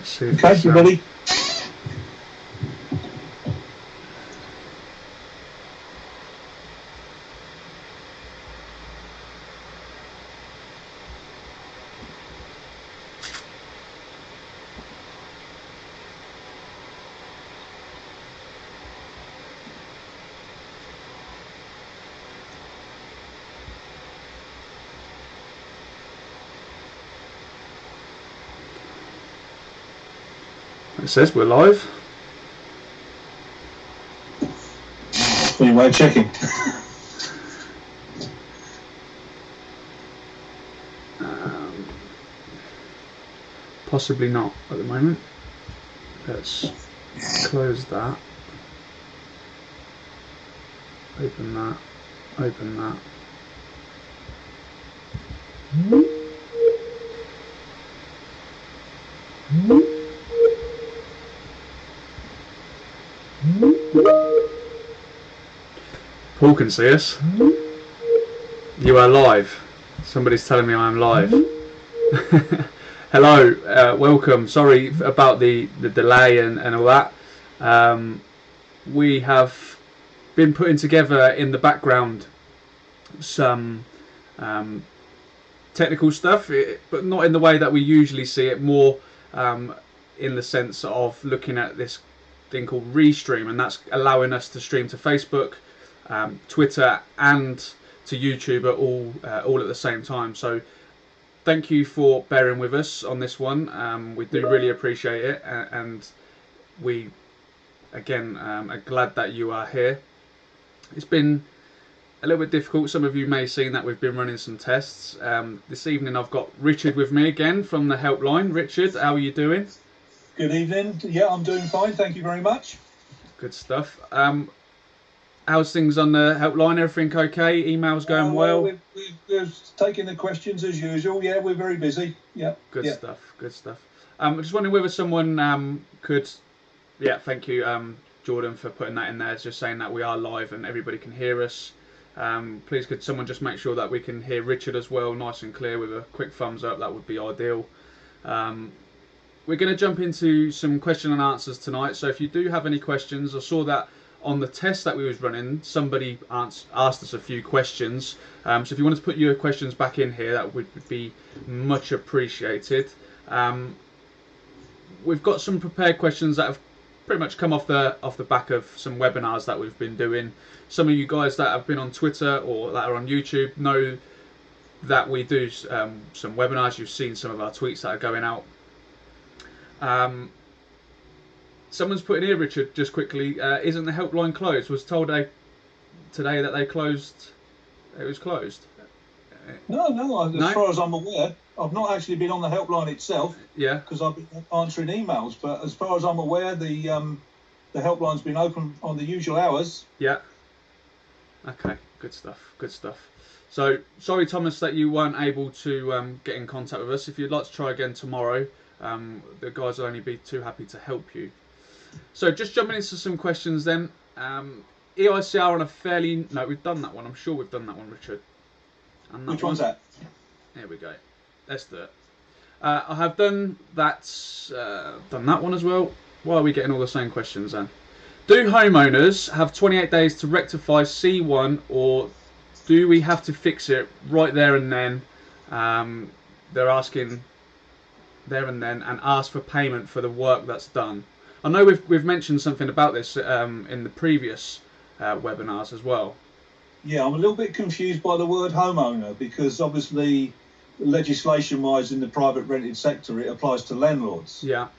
See if Okay, you ready? It says we're live. Funny way of checking. Possibly not at the moment. Let's close that. Open that. Open that. Paul can see us. You are live. Somebody's telling me I'm live. Hello, welcome. Sorry about the delay and all that. We have been putting together in the background some technical stuff, but not in the way that we usually see it, more in the sense of looking at this thing called Restream, and that's allowing us to stream to Facebook, Twitter and to YouTube all at the same time. So thank you for bearing with us on this one. We do really appreciate it, and we again are glad that you are here. It's been a little bit difficult. Some of you may have seen that we've been running some tests. This evening I've got Richard with me again from the helpline. Richard, how are you doing? Good evening. Yeah, I'm doing fine. Thank you very much. Good stuff. How's things on the helpline? Everything okay? Emails going well? We're taking the questions as usual. Yeah, we're very busy. Yeah. Good stuff. Good stuff. I'm just wondering whether someone could... Yeah, thank you, Jordan, for putting that in there. It's just saying that we are live and everybody can hear us. Please could someone just make sure that we can hear Richard as well, nice and clear, with a quick thumbs up. That would be ideal. We're going to jump into some question and answers tonight. So if you do have any questions, I saw that on the test that we was running, somebody asked us a few questions. So if you want to put your questions back in here, that would be much appreciated. We've got some prepared questions that have pretty much come off the back of some webinars that we've been doing. Some of you guys that have been on Twitter or that are on YouTube know that we do some webinars. You've seen some of our tweets that are going out. Someone's put in here, Richard, just quickly, isn't the helpline closed? Was told today that they closed, it was closed. No, as far as I'm aware, I've not actually been on the helpline itself. Yeah. Because I've been answering emails, but as far as I'm aware, the helpline's been open on the usual hours. Yeah. Okay, good stuff, good stuff. So, sorry, Thomas, that you weren't able to get in contact with us. If you'd like to try again tomorrow, the guys will only be too happy to help you. So just jumping into some questions then. EICR on a fairly... No, we've done that one. I'm sure we've done that one, Richard. And Which one's that? There we go. Let's do it. I have done that one as well. Why are we getting all the same questions then? Do homeowners have 28 days to rectify C1, or do we have to fix it right there and then? They're asking there and then, and ask for payment for the work that's done. I know we've mentioned something about this in the previous webinars as well. Yeah, I'm a little bit confused by the word homeowner, because obviously legislation-wise in the private rented sector it applies to landlords. Yeah.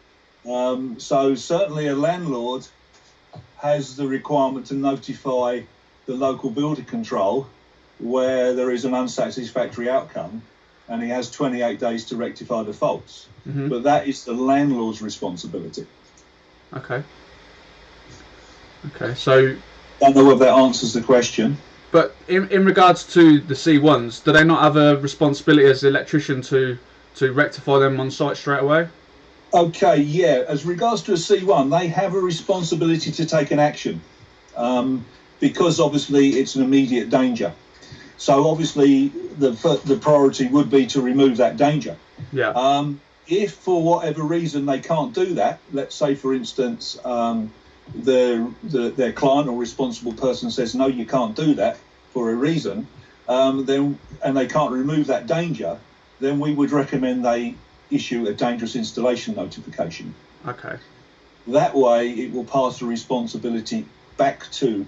So certainly a landlord has the requirement to notify the local builder control where there is an unsatisfactory outcome, and he has 28 days to rectify the faults. Mm-hmm. But that is the landlord's responsibility. Okay. Okay, so... I don't know whether that answers the question. But in regards to the C1s, do they not have a responsibility as the electrician to rectify them on site straight away? Okay, yeah. As regards to a C1, they have a responsibility to take an action because obviously it's an immediate danger. So obviously the priority would be to remove that danger. Yeah. If for whatever reason they can't do that, let's say for instance their client or responsible person says no, you can't do that for a reason, then and they can't remove that danger, then we would recommend they issue a dangerous installation notification. Okay. That way, it will pass the responsibility back to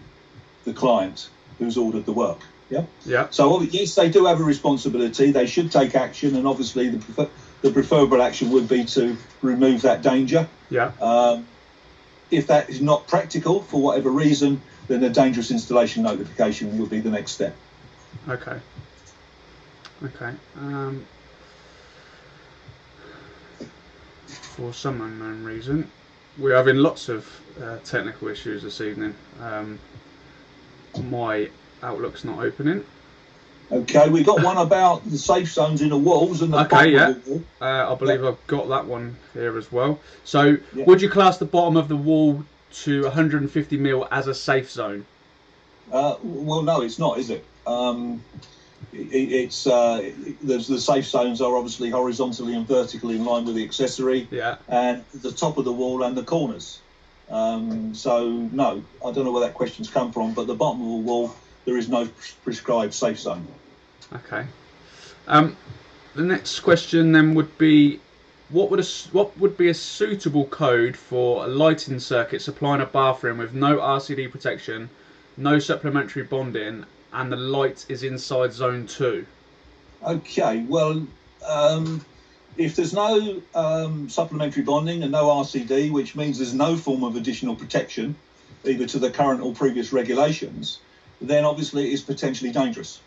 the client who's ordered the work. Yeah. Yeah. So yes, they do have a responsibility. They should take action, and obviously the preferable action would be to remove that danger. Yeah. If that is not practical for whatever reason, then a dangerous installation notification will be the next step. Okay. Okay. For some unknown reason, we're having lots of technical issues this evening. My Outlook's not opening. Okay, we got one about the safe zones in the walls and the okay, yeah. Of the wall. I believe I've got that one here as well. So, would you class the bottom of the wall to 150 mil as a safe zone? Well, no, it's not, is it? It's the safe zones are obviously horizontally and vertically in line with the accessory, and the top of the wall and the corners. So no, I don't know where that question's come from, but the bottom of the wall there is no prescribed safe zone. Okay. The next question then would be, what would be a suitable code for a lighting circuit supplying a bathroom with no RCD protection, no supplementary bonding, and the light is inside zone 2? Okay, well, if there's no supplementary bonding and no RCD, which means there's no form of additional protection, either to the current or previous regulations, then obviously it is potentially dangerous.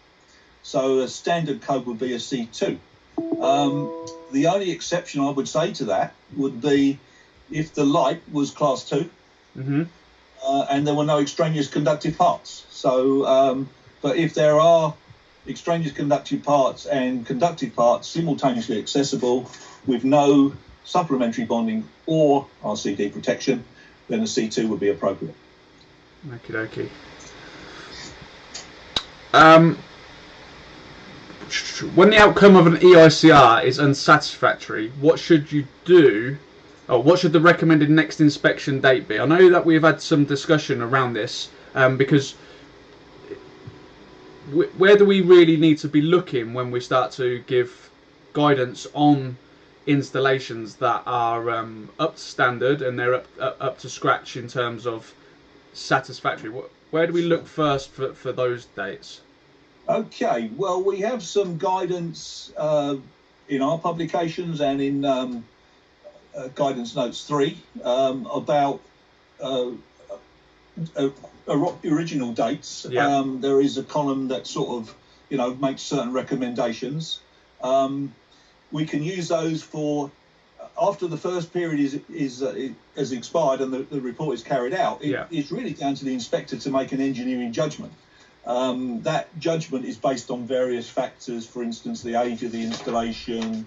So a standard code would be a C2. The only exception I would say to that would be if the light was class 2, and there were no extraneous conductive parts. So, but if there are extraneous conductive parts and conductive parts simultaneously accessible with no supplementary bonding or RCD protection, then a C2 would be appropriate. Okie dokie. When the outcome of an EICR is unsatisfactory, what should you do? Or what should the recommended next inspection date be? I know that we've had some discussion around this, because where do we really need to be looking when we start to give guidance on installations that are up to standard and they're up to scratch in terms of satisfactory? Where do we look first for those dates? Okay, well, we have some guidance in our publications and in Guidance Notes 3 about original dates. There is a column that sort of, makes certain recommendations. We can use those for after the first period is expired and the report is carried out. It's really down to the inspector to make an engineering judgment. That judgment is based on various factors, for instance, the age of the installation,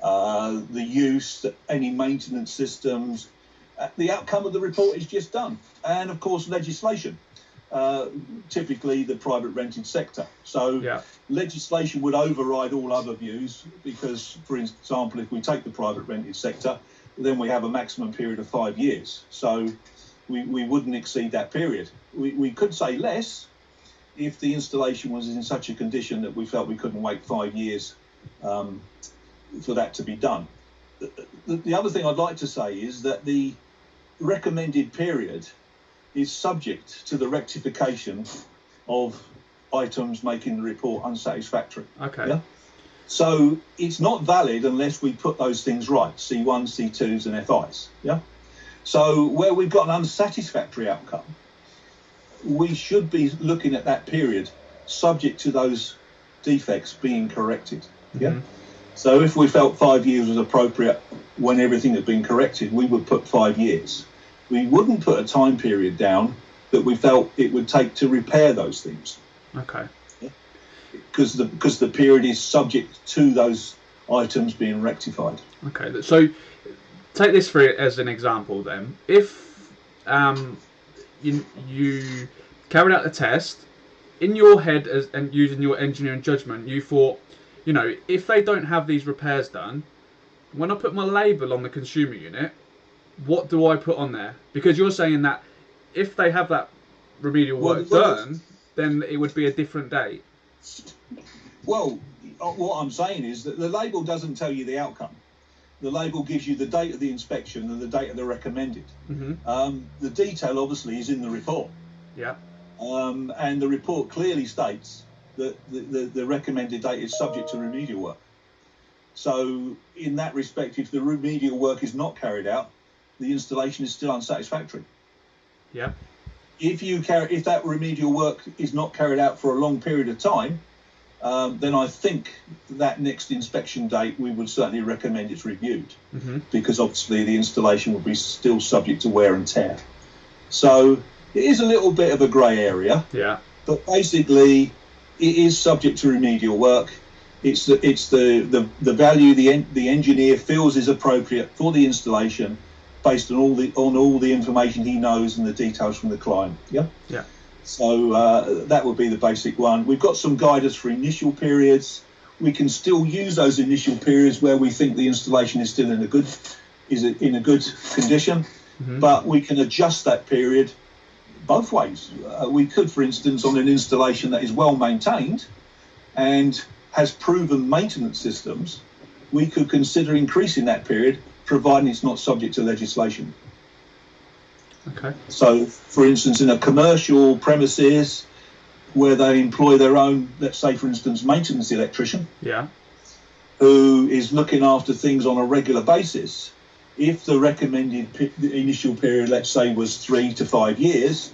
the use, any maintenance systems. The outcome of the report is just done. And, of course, legislation, typically the private rented sector. So legislation would override all other views because, for example, if we take the private rented sector, then we have a maximum period of 5 years. So we wouldn't exceed that period. We could say less if the installation was in such a condition that we felt we couldn't wait 5 years for that to be done. The other thing I'd like to say is that the recommended period is subject to the rectification of items making the report unsatisfactory. Okay. Yeah? So it's not valid unless we put those things right, C1, C2s and FIs. Yeah. So where we've got an unsatisfactory outcome, we should be looking at that period subject to those defects being corrected. Yeah. So if we felt 5 years was appropriate when everything had been corrected, we would put 5 years. We wouldn't put a time period down that we felt it would take to repair those things. Okay. Because the period is subject to those items being rectified. Okay. So take this for as an example then. If you carried out the test, in your head and using your engineering judgment, you thought, if they don't have these repairs done, when I put my label on the consumer unit, what do I put on there? Because you're saying that if they have that remedial work done, then it would be a different date. Well, what I'm saying is that the label doesn't tell you the outcome. The label gives you the date of the inspection and the date of the recommended. The detail obviously is in the report. Yeah. And the report clearly states that the recommended date is subject to remedial work. So in that respect, if the remedial work is not carried out, the installation is still unsatisfactory. Yeah. If that remedial work is not carried out for a long period of time, then I think that next inspection date we would certainly recommend it's reviewed, because obviously the installation would be still subject to wear and tear. So it is a little bit of a grey area. Yeah. But basically, it is subject to remedial work. It's the value the engineer feels is appropriate for the installation, based on all the information he knows and the details from the client. Yeah. Yeah. So that would be the basic one. We've got some guidance for initial periods. We can still use those initial periods where we think the installation is still in a good condition, but we can adjust that period both ways. We could, for instance, on an installation that is well maintained and has proven maintenance systems, we could consider increasing that period, providing it's not subject to legislation. Okay. So, for instance, in a commercial premises where they employ their own, let's say, for instance, maintenance electrician, yeah, who is looking after things on a regular basis, if the recommended initial period, let's say, was 3 to 5 years,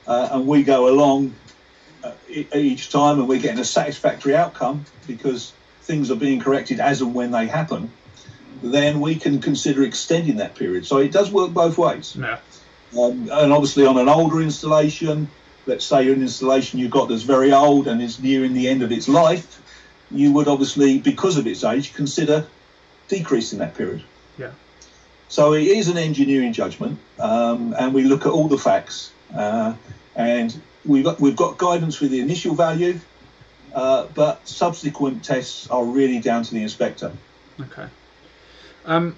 and we go along each time and we're getting a satisfactory outcome because things are being corrected as and when they happen, then we can consider extending that period. So it does work both ways. Yeah. And obviously on an older installation, let's say an installation you've got that's very old and is nearing the end of its life, you would obviously, because of its age, consider decreasing that period. Yeah. So it is an engineering judgment, and we look at all the facts, and we've got guidance for the initial value, but subsequent tests are really down to the inspector. Okay.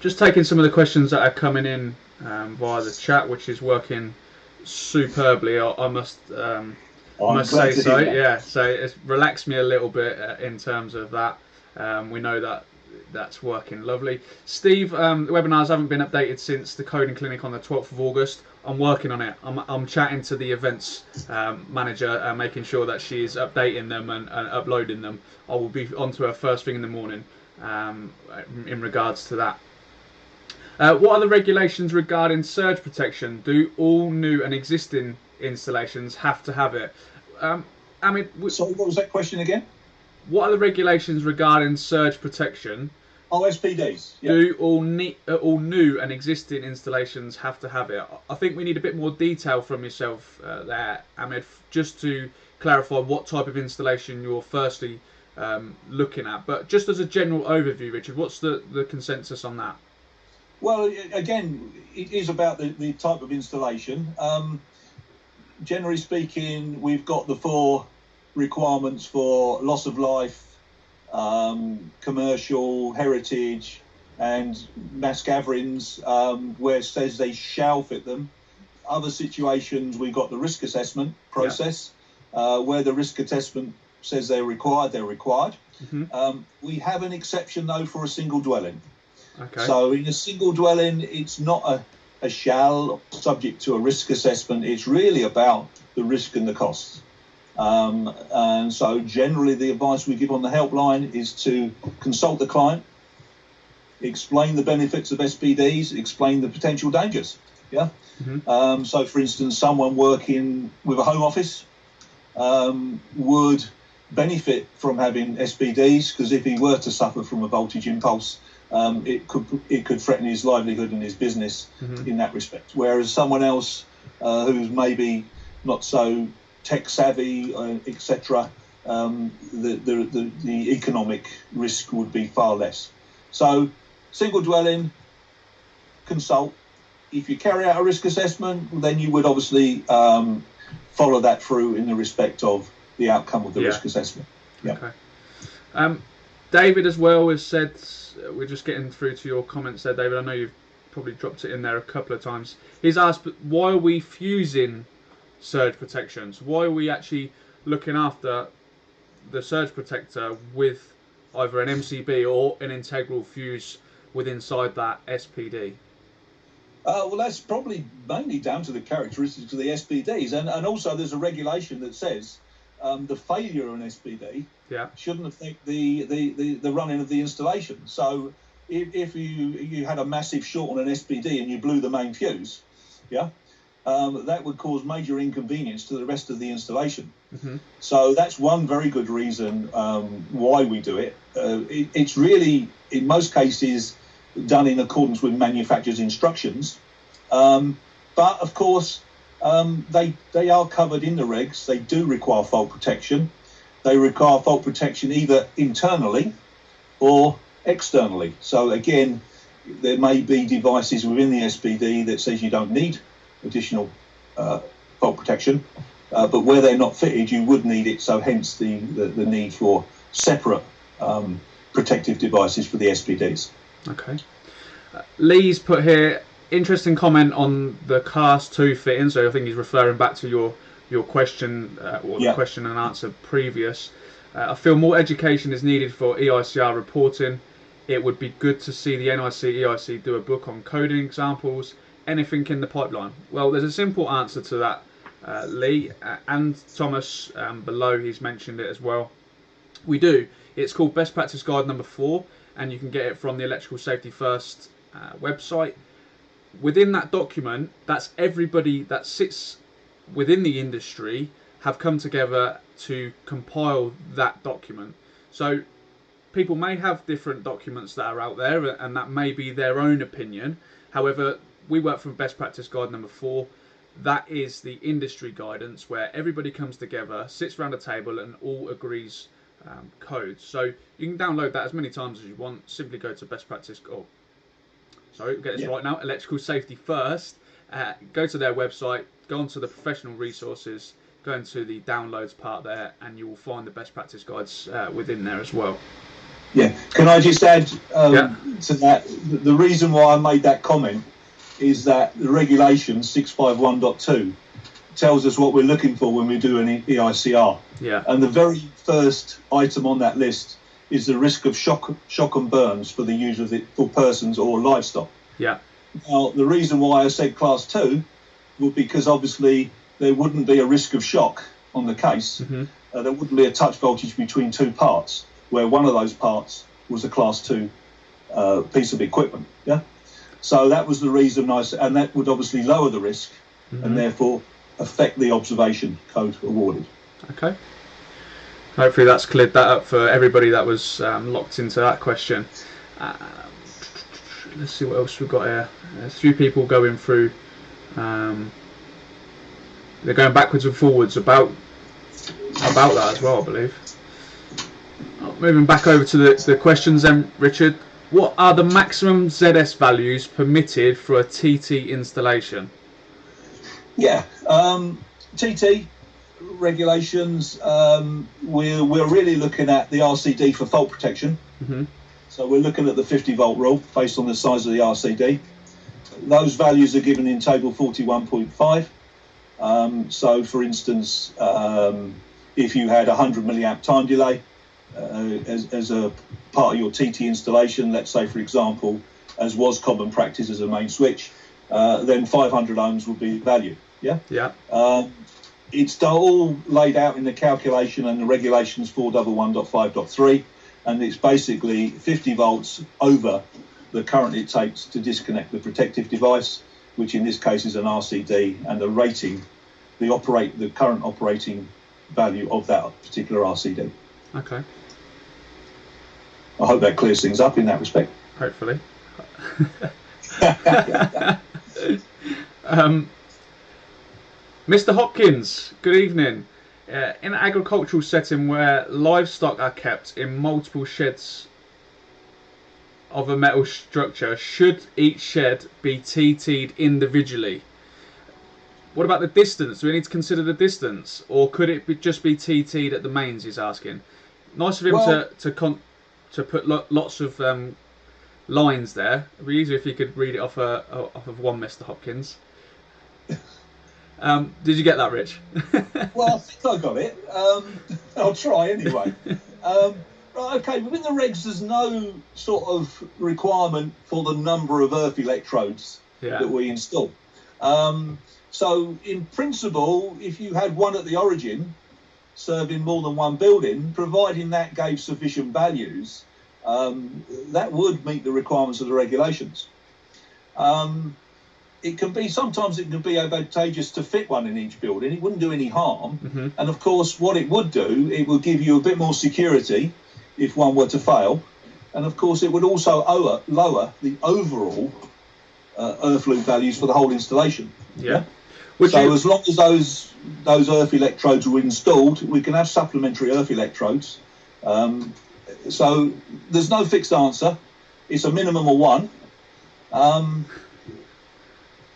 Just taking some of the questions that are coming in via the chat, which is working superbly. I must say so. Yeah. So it's relaxed me a little bit in terms of that. We know that that's working lovely. Steve, the webinars haven't been updated since the coding clinic on the 12th of August. I'm working on it. I'm chatting to the events manager, making sure that she's updating them and uploading them. I will be onto her first thing in the morning in regards to that. What are the regulations regarding surge protection? Do all new and existing installations have to have it? Sorry, what was that question again? What are the regulations regarding surge protection? Oh, SPDs. Yeah. Do all new and existing installations have to have it? I think we need a bit more detail from yourself there, Ahmed, just to clarify what type of installation you're firstly looking at. But just as a general overview, Richard, what's the consensus on that? Well, again, it is about the type of installation. Generally speaking, we've got the 4 requirements for loss of life, commercial, heritage, and mass gatherings, where it says they shall fit them. Other situations, we've got the risk assessment process, where the risk assessment says they're required, they're required. We have an exception, though, for a single dwelling. Okay. So in a single dwelling, it's not a shall subject to a risk assessment. It's really about the risk and the costs. And so generally the advice we give on the helpline is to consult the client, explain the benefits of SPDs, explain the potential dangers. Yeah. So for instance, someone working with a home office would benefit from having SPDs, because if he were to suffer from a voltage impulse, it could threaten his livelihood and his business in that respect. Whereas someone else who's maybe not so tech savvy, etc., the economic risk would be far less. So single dwelling, consult. If you carry out a risk assessment, then you would obviously follow that through in the respect of the outcome of the risk assessment. Yeah. Okay. David as well has said, we're just getting through to your comments there, David. I know you've probably dropped it in there a couple of times. He's asked, why are we fusing surge protections? Why are we actually looking after the surge protector with either an MCB or an integral fuse inside that SPD? Well, that's probably mainly down to the characteristics of the SPDs, and also there's a regulation that says the failure of an SPD shouldn't affect the running of the installation. So if you had a massive short on an SPD and you blew the main fuse, that would cause major inconvenience to the rest of the installation. Mm-hmm. So that's one very good reason why we do it. It's really, in most cases, done in accordance with manufacturer's instructions. But of course, they are covered in the regs. They do require fault protection. They require fault protection either internally or externally. So again, there may be devices within the SPD that says you don't need additional fault protection, but where they're not fitted, you would need it. So hence the need for separate protective devices for the SPDs. Okay. Lee's put here, interesting comment on the Class 2 fitting. So I think he's referring back to your question, or the question and answer previous. I feel more education is needed for EICR reporting. It would be good to see the NIC EIC do a book on coding examples. Anything in the pipeline? Well, there's a simple answer to that, Lee, and Thomas below, he's mentioned it as well. We do. It's called Best Practice Guide number 4, and you can get it from the Electrical Safety First website. Within that document, that's everybody that sits within the industry have come together to compile that document. So people may have different documents that are out there, and that may be their own opinion. However, we work from Best Practice Guide number 4. That is the industry guidance where everybody comes together, sits around a table, and all agrees codes. So you can download that as many times as you want. Simply go to Best Practice. Get this right now. Electrical Safety First. Go to their website. Go onto the professional resources. Go into the downloads part there, and you will find the best practice guides within there as well. Yeah. Can I just add to that? The reason why I made that comment is that the regulation 651.2 tells us what we're looking for when we do an EICR. Yeah. And the very first item on that list is the risk of shock and burns for the use of it for persons or livestock. Yeah. Now, the reason why I said Class 2 was because obviously there wouldn't be a risk of shock on the case. Mm-hmm. There wouldn't be a touch voltage between two parts, where one of those parts was a Class 2 piece of equipment. Yeah. So that was the reason and that would obviously lower the risk, mm-hmm. and therefore affect the observation code awarded. Okay. Hopefully that's cleared that up for everybody that was locked into that question. Let's see what else we've got here. There's a few people going through. They're going backwards and forwards about that as well, I believe. Moving back over to the questions then, Richard. What are the maximum ZS values permitted for a TT installation? Yeah, TT regulations, we're really looking at the RCD for fault protection. Mm-hmm. So we're looking at the 50 volt rule based on the size of the RCD. Those values are given in table 41.5. So for instance, if you had 100 milliamp time delay as a part of your TT installation, let's say for example, as was common practice as a main switch, then 500 ohms would be the value. Yeah. Yeah. It's all laid out in the calculation and the regulations 411.5.3, and it's basically 50 volts over the current it takes to disconnect the protective device, which in this case is an RCD, and the rating, the current operating value of that particular RCD. Okay. I hope that clears things up in that respect. Hopefully. Mr. Hopkins, good evening. In an agricultural setting where livestock are kept in multiple sheds of a metal structure, should each shed be TT'd individually? What about the distance? Do we need to consider the distance, or could it just be TT'd at the mains? He's asking. Nice of him to put lots of lines there. It'd be easier if you could read it off of one, Mr. Hopkins. Did you get that, Rich? Well, I think I got it. I'll try anyway. Right, okay, within the regs, there's no sort of requirement for the number of earth electrodes that we install. So, in principle, if you had one at the origin serving more than one building, providing that gave sufficient values, that would meet the requirements of the regulations. Sometimes it can be advantageous to fit one in each building. It wouldn't do any harm. Mm-hmm. And of course, what it would do, it would give you a bit more security if one were to fail. And of course, it would also lower the overall earth loop values for the whole installation. Yeah. As long as those earth electrodes were installed, we can have supplementary earth electrodes. So there's no fixed answer. It's a minimum of one.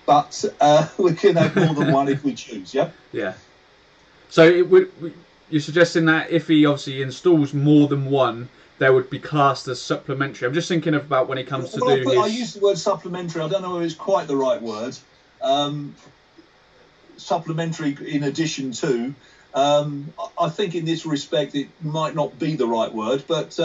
But we can have more than one if we choose, yeah? Yeah. So you're suggesting that if he obviously installs more than one, they would be classed as supplementary. I'm just thinking about when it comes to I use the word supplementary. I don't know if it's quite the right word. Supplementary in addition to. I think in this respect it might not be the right word, but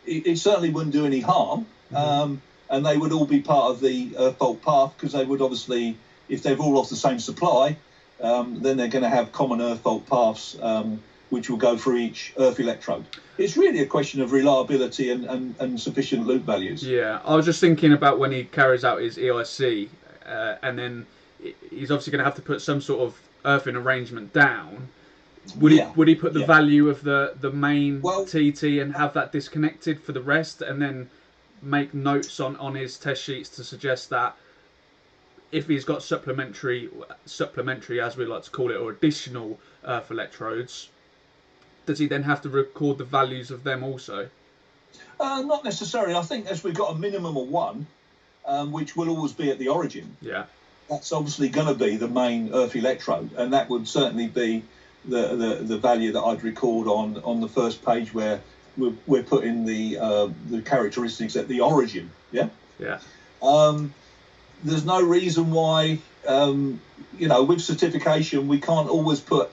it certainly wouldn't do any harm. Mm-hmm. And they would all be part of the fault path, because they would obviously, if they're all off the same supply, then they're going to have common earth fault paths, which will go through each earth electrode. It's really a question of reliability and sufficient loop values. Yeah, I was just thinking about when he carries out his EIC, and then he's obviously going to have to put some sort of earthing arrangement down. Would he put the value of the main TT and have that disconnected for the rest, and then make notes on his test sheets to suggest that if he's got supplementary as we like to call it, or additional earth electrodes, does he then have to record the values of them also? Not necessarily. I think as we've got a minimum of one, which will always be at the origin, that's obviously going to be the main earth electrode, and that would certainly be the value that I'd record on the first page where we're putting the characteristics at the origin. There's no reason why with certification we can't always put.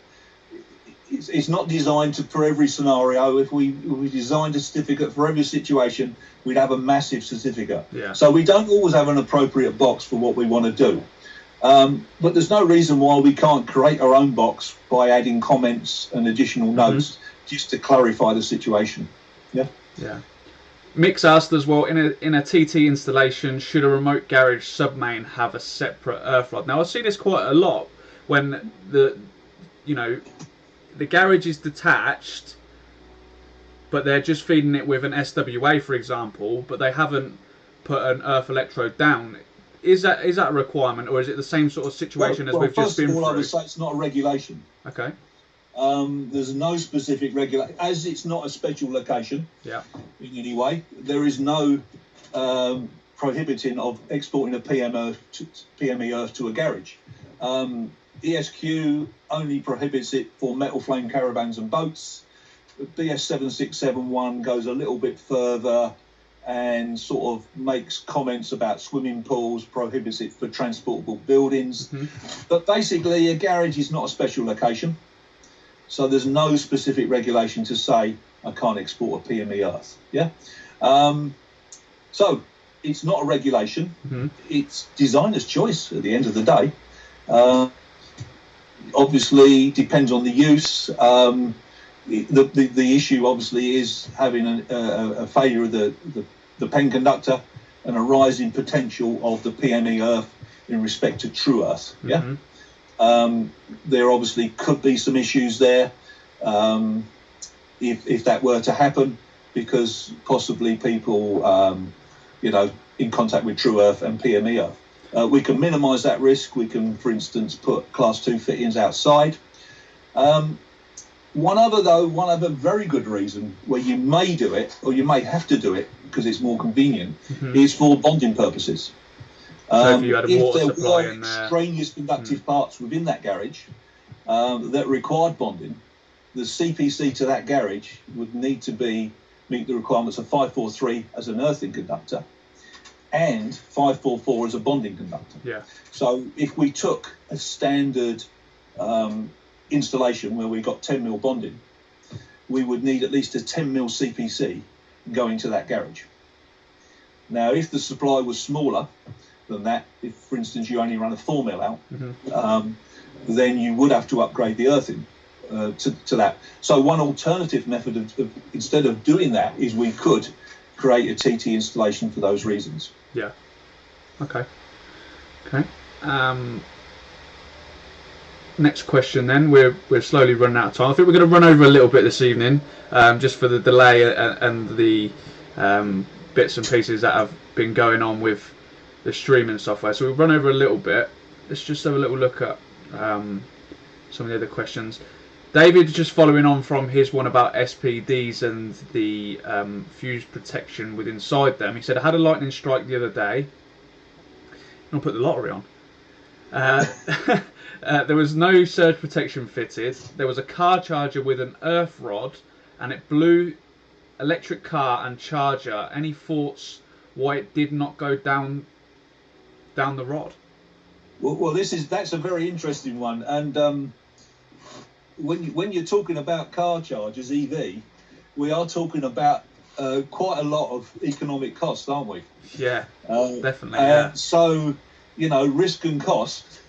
It's not designed for every scenario. If we designed a certificate for every situation, we'd have a massive certificate. So we don't always have an appropriate box for what we want to do. But there's no reason why we can't create our own box by adding comments and additional notes just to clarify the situation. Mix asked as well, in a TT installation, should a remote garage submain have a separate earth rod? Now I see this quite a lot when the garage is detached, but they're just feeding it with an SWA, for example, but they haven't put an earth electrode down. Is that a requirement, or is it the same sort of situation as we've just been through? First of all, I would say it's not a regulation. Okay. There's no specific regulation, as it's not a special location. In any way, there is no prohibiting of exporting a PME earth to a garage. ESQ only prohibits it for metal flame caravans and boats. BS 7671 goes a little bit further and sort of makes comments about swimming pools, prohibits it for transportable buildings. But basically, a garage is not a special location. So there's no specific regulation to say I can't export a PME earth. So it's not a regulation. It's designer's choice at the end of the day. Obviously, depends on the use. The issue obviously is having a failure of the PEN conductor and a rising potential of the PME earth in respect to true earth. There obviously could be some issues there if that were to happen, because possibly people in contact with true earth and PME earth. We can minimise that risk. We can, for instance, put class 2 fittings outside. One other very good reason where you may do it, or you may have to do it because it's more convenient, is for bonding purposes. So if you had a water there supply were in there, extraneous conductive parts within that garage that required bonding, the CPC to that garage would need to be meet the requirements of 543 as an earthing conductor and 544 as a bonding conductor. Yeah. So if we took a standard installation where we got 10 mil bonding, we would need at least a 10 mil CPC going to that garage. Now, if the supply was smaller than that, if, for instance, you only run a 4 mil out, then you would have to upgrade the earthing to that. So one alternative method of instead of doing that is we could create a TT installation for those reasons. Yeah. Okay. Next question then. We're slowly running out of time. I think we're going to run over a little bit this evening, just for the delay and the bits and pieces that have been going on with the streaming software. So we'll run over a little bit. Let's just have a little look at some of the other questions. David, just following on from his one about SPDs and the fuse protection with inside them, he said, I had a lightning strike the other day. I'll put the lottery on. There was no surge protection fitted. There was a car charger with an earth rod, and it blew electric car and charger. Any thoughts why it did not go down the rod? Well, that's a very interesting one, and when you're talking about car chargers, EV, we are talking about quite a lot of economic cost, aren't we? Yeah, definitely. Yeah. So, risk and cost,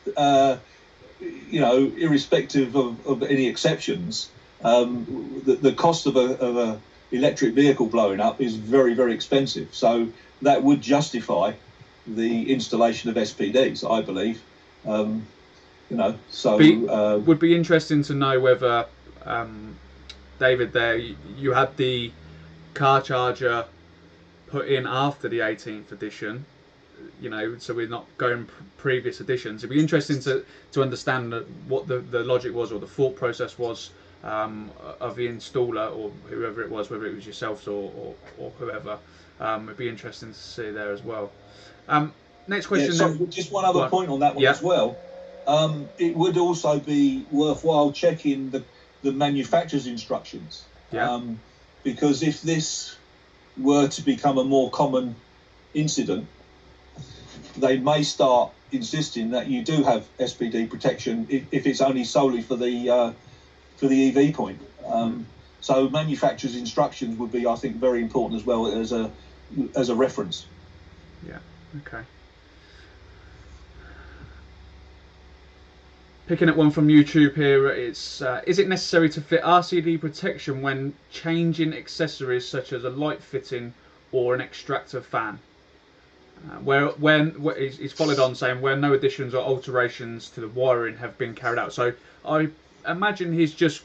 irrespective of any exceptions, the cost of a electric vehicle blowing up is very, very expensive. So that would justify the installation of SPDs, I believe. Would be interesting to know whether, David, there you had the car charger put in after the 18th edition, so we're not going previous editions. It'd be interesting to understand what the logic was or the thought process was of the installer or whoever it was, whether it was yourselves or whoever. It'd be interesting to see there as well. Next question. Yeah, so just one other point on that one as well. It would also be worthwhile checking the manufacturer's instructions. Yeah. Because if this were to become a more common incident, they may start insisting that you do have SPD protection if it's only solely for the EV point. So manufacturer's instructions would be, I think, very important as well as a reference. Yeah. Okay. Picking up one from YouTube here, it's is it necessary to fit RCD protection when changing accessories such as a light fitting or an extractor fan? He's followed on saying where no additions or alterations to the wiring have been carried out. So I imagine he's just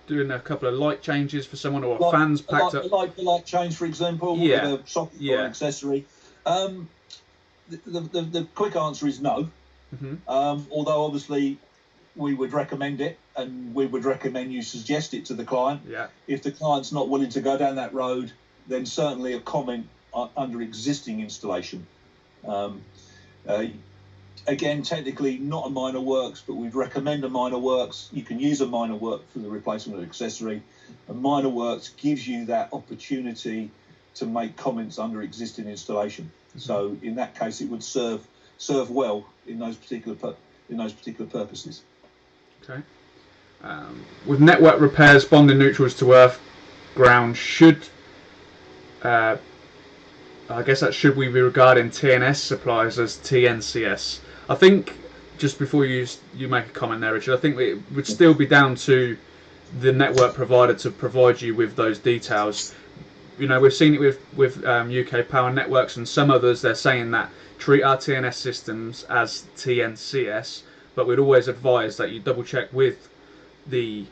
doing a couple of light changes for someone or fans packed up. The light change, for example, with a socket or an accessory. The quick answer is no. Although obviously we would recommend it, and we would recommend you suggest it to the client. Yeah. If the client's not willing to go down that road, then certainly a comment under existing installation. Again, technically not a minor works, but we'd recommend a minor works. You can use a minor work for the replacement of accessory. A minor works gives you that opportunity to make comments under existing installation. So in that case, it would serve well in those particular purposes. Okay. With network repairs, bonding neutrals to earth, ground, should I guess that should we be regarding TNS suppliers as TNCS? I think just before you make a comment there, Richard, I think it would still be down to the network provider to provide you with those details. We've seen it with UK Power Networks and some others. They're saying that treat our TNS systems as TNCS, but we'd always advise that you double check with the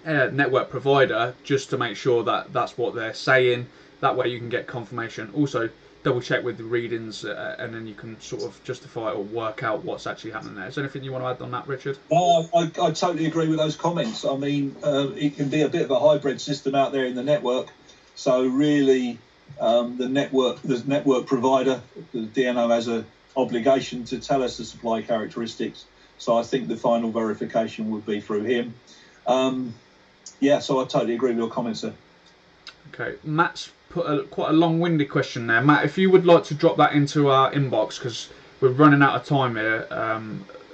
network provider just to make sure that that's what they're saying. That way you can get confirmation. Also, double check with the readings and then you can sort of justify or work out what's actually happening there. Is there anything you want to add on that, Richard? I totally agree with those comments. I mean, it can be a bit of a hybrid system out there in the network. So really, the network provider, the DNO, has an obligation to tell us the supply characteristics. So I think the final verification would be through him. So I totally agree with your comments there. Okay, Matt's put quite a long-winded question there. Matt, if you would like to drop that into our inbox, because we're running out of time here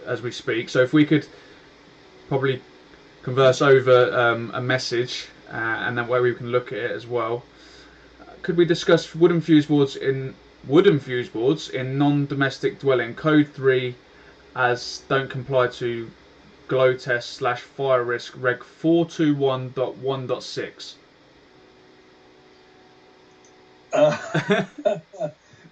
as we speak. So if we could probably converse over a message, and then where we can look at it as well. Could we discuss wooden fuse boards in non-domestic dwelling code 3 as don't comply to glow test / fire risk reg 421.1.6?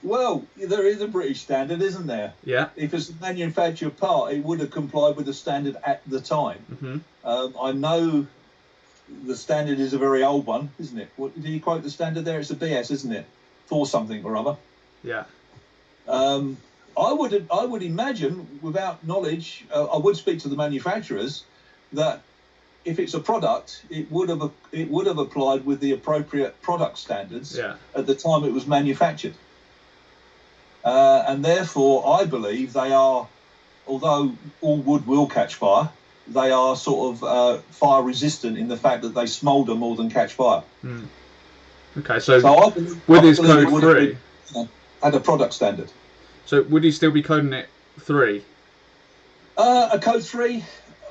Well, there is a British standard, isn't there? Yeah. If it's a manufactured part, it would have complied with the standard at the time. I know the standard is a very old one, isn't it? What, did you quote the standard there? It's a BS, isn't it? For something or other. Yeah. I would imagine, without knowledge, I would speak to the manufacturers that if it's a product, it would have applied with the appropriate product standards at the time it was manufactured. And therefore, I believe they are, although all wood will catch fire, they are sort of fire resistant in the fact that they smoulder more than catch fire. Okay, so I believe, with his code 3, had a product standard. So would he still be coding it 3? A code 3,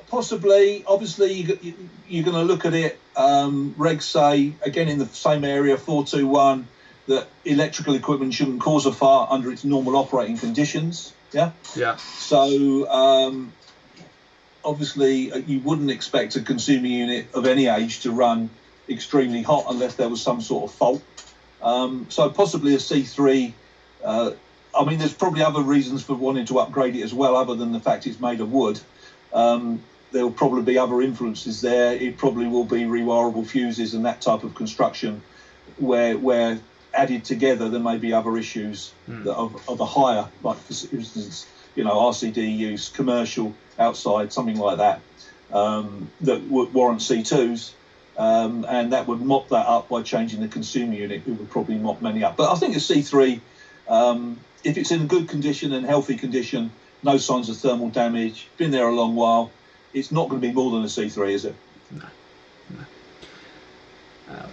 possibly. Obviously, you're going to look at it. Regs say again in the same area, 421. That electrical equipment shouldn't cause a fire under its normal operating conditions. Yeah. So obviously, you wouldn't expect a consumer unit of any age to run extremely hot unless there was some sort of fault. So possibly a C3. I mean, there's probably other reasons for wanting to upgrade it as well, other than the fact it's made of wood. There will probably be other influences there. It probably will be rewirable fuses and that type of construction, where added together, there may be other issues that of a higher, like for instance, RCD use, commercial, outside, something like that, that would warrant C2s, and that would mop that up by changing the consumer unit. It would probably mop many up. But I think a C3, if it's in good condition and healthy condition, no signs of thermal damage, been there a long while, it's not going to be more than a C3, is it? No.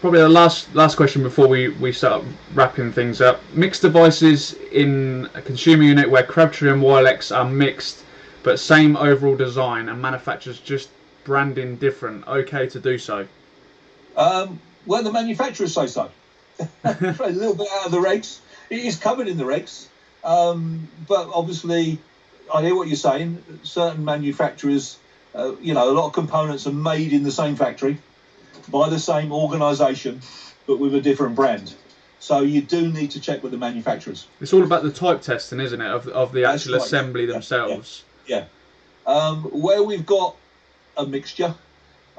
Probably the last question before we start wrapping things up. Mixed devices in a consumer unit where Crabtree and Wilex are mixed, but same overall design and manufacturers just branding different. Okay to do so? Well, the manufacturers say so. A little bit out of the regs. It is covered in the regs, but obviously, I hear what you're saying. Certain manufacturers, a lot of components are made in the same factory, by the same organisation, but with a different brand. So you do need to check with the manufacturers. It's all about the type testing, isn't it, of the actual assembly themselves? Yeah. Where we've got a mixture,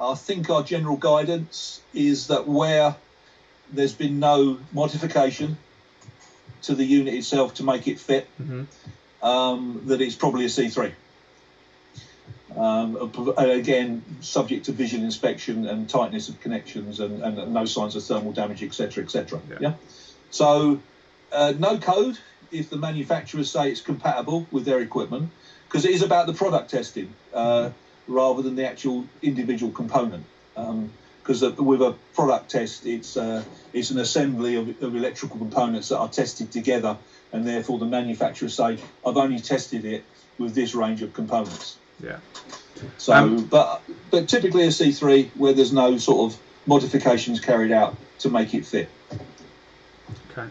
I think our general guidance is that where there's been no modification to the unit itself to make it fit, that it's probably a C3. Again, subject to visual inspection and tightness of connections and no signs of thermal damage, etc., etc. Yeah. So no code if the manufacturers say it's compatible with their equipment, because it is about the product testing rather than the actual individual component. Because with a product test, it's an assembly of electrical components that are tested together, and therefore the manufacturers say, I've only tested it with this range of components. Yeah. So, but typically a C3 where there's no sort of modifications carried out to make it fit. Okay.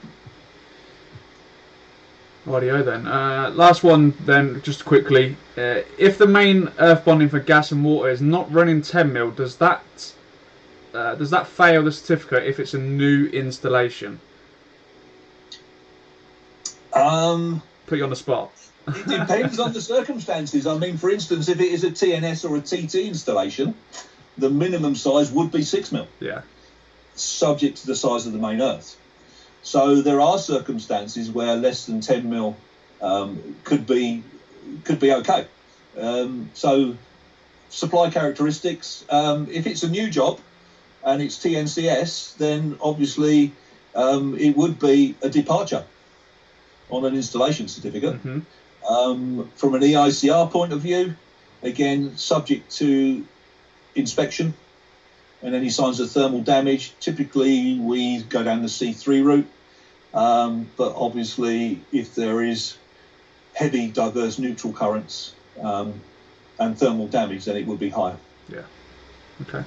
Rightio then. Last one then, just quickly. If the main earth bonding for gas and water is not running 10 mil, does that fail the certificate if it's a new installation? Put you on the spot. It depends on the circumstances. I mean, for instance, if it is a TNS or a TT installation, the minimum size would be 6 mil. Yeah. Subject to the size of the main earth. So there are circumstances where less than 10 mil could be okay. So supply characteristics. If it's a new job and it's TNCS, then obviously it would be a departure on an installation certificate. From an EICR point of view, again, subject to inspection and any signs of thermal damage, typically we go down the C3 route. But obviously, if there is heavy diverse neutral currents and thermal damage, then it would be higher. Yeah. Okay.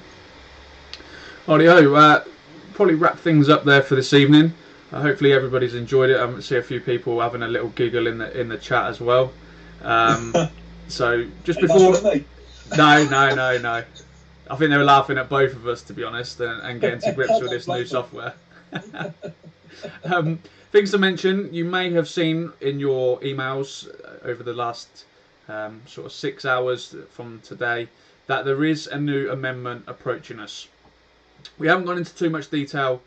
Rightio, probably wrap things up there for this evening. Hopefully everybody's enjoyed it. I see a few people having a little giggle in the chat as well. So just before, no. I think they were laughing at both of us, to be honest, and getting to grips with this new software. Things to mention: you may have seen in your emails over the last sort of 6 hours from today that there is a new amendment approaching us. We haven't gone into too much detail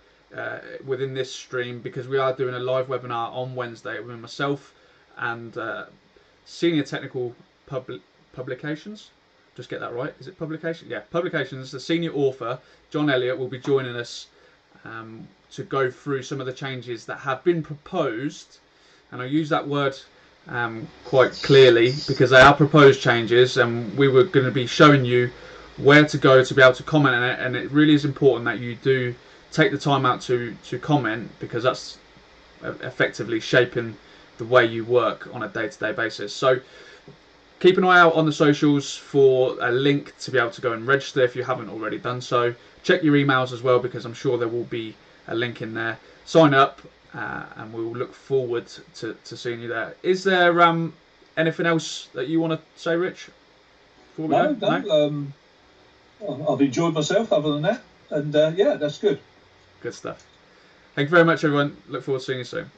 within this stream because we are doing a live webinar on Wednesday with myself and Senior Technical Publications. Just get that right. Is it publication? Yeah, Publications. The senior author, John Elliott, will be joining us to go through some of the changes that have been proposed. And I use that word quite clearly because they are proposed changes, and we were going to be showing you where to go to be able to comment on it. And it really is important that you do take the time out to comment, because that's effectively shaping the way you work on a day-to-day basis. So keep an eye out on the socials for a link to be able to go and register if you haven't already done so. Check your emails as well, because I'm sure there will be a link in there. Sign up, and we will look forward to seeing you there. Is there anything else that you want to say, Rich? No. I've enjoyed myself other than that, and yeah, that's good. Good stuff. Thank you very much, everyone. Look forward to seeing you soon.